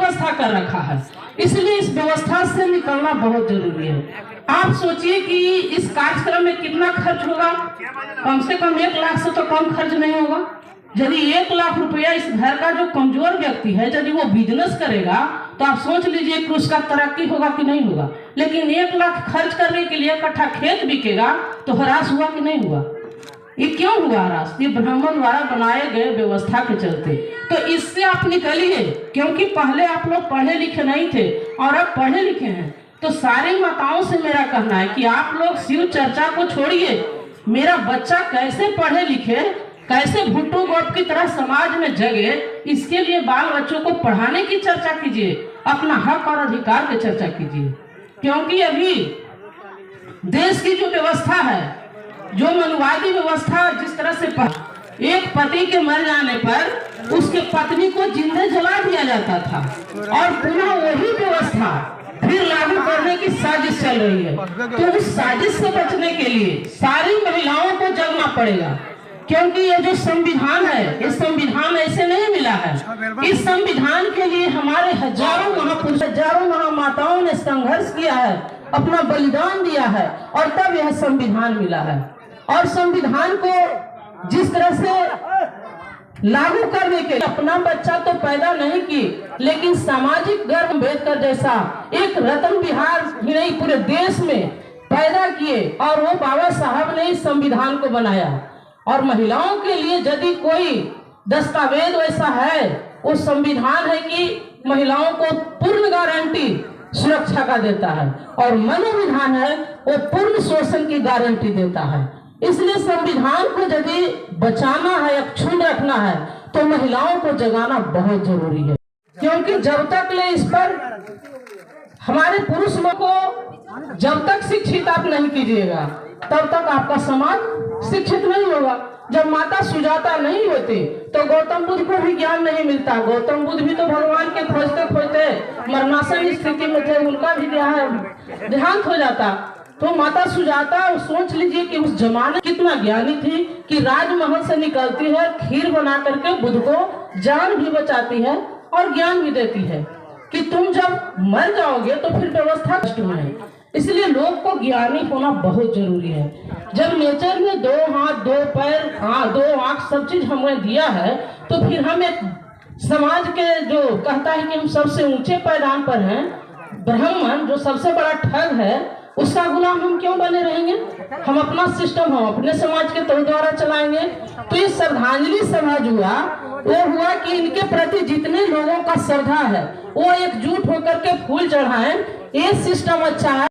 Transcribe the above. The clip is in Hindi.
व्यवस्था कर रखा है, इसलिए इस व्यवस्था से निकलना बहुत जरूरी है। आप सोचिए कि इस कार्यक्रम में कितना खर्च होगा, कम से कम 1 लाख से तो कम खर्च नहीं होगा। यदि 1 लाख रुपया इस घर का जो कमजोर व्यक्ति है यदि वो बिजनेस करेगा तो आप सोच लीजिए कि उसका तरक्की होगा कि नहीं होगा। लेकिन 1 लाख खर्च करने के लिए इकट्ठा खेत बिकेगा तो हरास हुआ कि नहीं हुआ? ये क्यों हुआ हरास? ये ब्राह्मण द्वारा बनाए गए व्यवस्था के चलते। तो इससे आप निकलिए, क्योंकि पहले आप लोग पढ़े लिखे नहीं थे और अब पढ़े लिखे हैं। तो सारी माताओं से मेरा कहना है कि आप लोग शिव चर्चा को छोड़िए, मेरा बच्चा कैसे पढ़े लिखे, कैसे भुट्टो गोप की तरह समाज में जगे, इसके लिए बाल बच्चों को पढ़ाने की चर्चा कीजिए, अपना हक और अधिकार की चर्चा कीजिए। क्योंकि अभी देश की जो व्यवस्था है, जो मनुवादी व्यवस्था, जिस तरह से एक पति के मर जाने पर उसके पत्नी को जिंदे जला दिया जाता था और पुनः वही व्यवस्था फिर लागू करने की साजिश चल रही है। तो उस साजिश से बचने के लिए सारी महिलाओं को जगना पड़ेगा, क्योंकि ये जो संविधान है, ये संविधान ऐसे नहीं मिला है। इस संविधान के लिए हमारे हजारों महापुरुष, हजारों महामाताओं ने संघर्ष किया है, अपना बलिदान दिया है और तब यह संविधान मिला है। और संविधान को जिस तरह से लागू करने के लिए अपना बच्चा तो पैदा नहीं की, लेकिन सामाजिक गर्भ अम्बेडकर जैसा एक रतन बिहार ही नहीं पूरे देश में पैदा किए और वो बाबा साहब ने इस संविधान को बनाया। और महिलाओं के लिए यदि कोई दस्तावेज वैसा है, वो संविधान है कि महिलाओं को पूर्ण गारंटी सुरक्षा का देता है और मनोविधान है वो पूर्ण शोषण की गारंटी देता है। इसलिए संविधान को यदि बचाना है, अक्षुण्ण रखना है, तो महिलाओं को जगाना बहुत जरूरी है। क्योंकि जब तक ले इस पर हमारे पुरुष को जब तक शिक्षित आप नहीं कीजिएगा तब तक आपका समाज शिक्षित नहीं होगा। जब माता सुजाता नहीं होती तो गौतम बुद्ध को भी ज्ञान नहीं मिलता। गौतम बुद्ध भी तो भगवान के खोजते खोजते मरणासन स्थिति में थे, उनका भी देहांत हो जाता। तो माता सुजाता सोच लीजिए कि उस जमाने कितना ज्ञानी थी कि राजमहल से निकलती है, खीर बना करके बुद्ध को जान भी बचाती है और ज्ञान भी देती है कि तुम जब मर जाओगे तो फिर व्यवस्था कष्ट में है। इसलिए लोग को ज्ञानी होना बहुत जरूरी है। जब नेचर में 2 हाथ 2 पैर 2 आंख सब चीज हमें दिया है, तो फिर हम एक समाज के जो कहता है कि हम सबसे ऊंचे पैदान पर हैं, ब्राह्मण जो सबसे बड़ा ठग है, उसका गुलाम हम क्यों बने रहेंगे? हम अपना सिस्टम हम अपने समाज के तौर द्वारा चलाएंगे। तो ये श्रद्धांजलि सभा जो वो हुआ कि इनके प्रति जितने लोगों का श्रद्धा है वो एकजुट होकर के फूल चढ़ाएं। ये सिस्टम अच्छा है।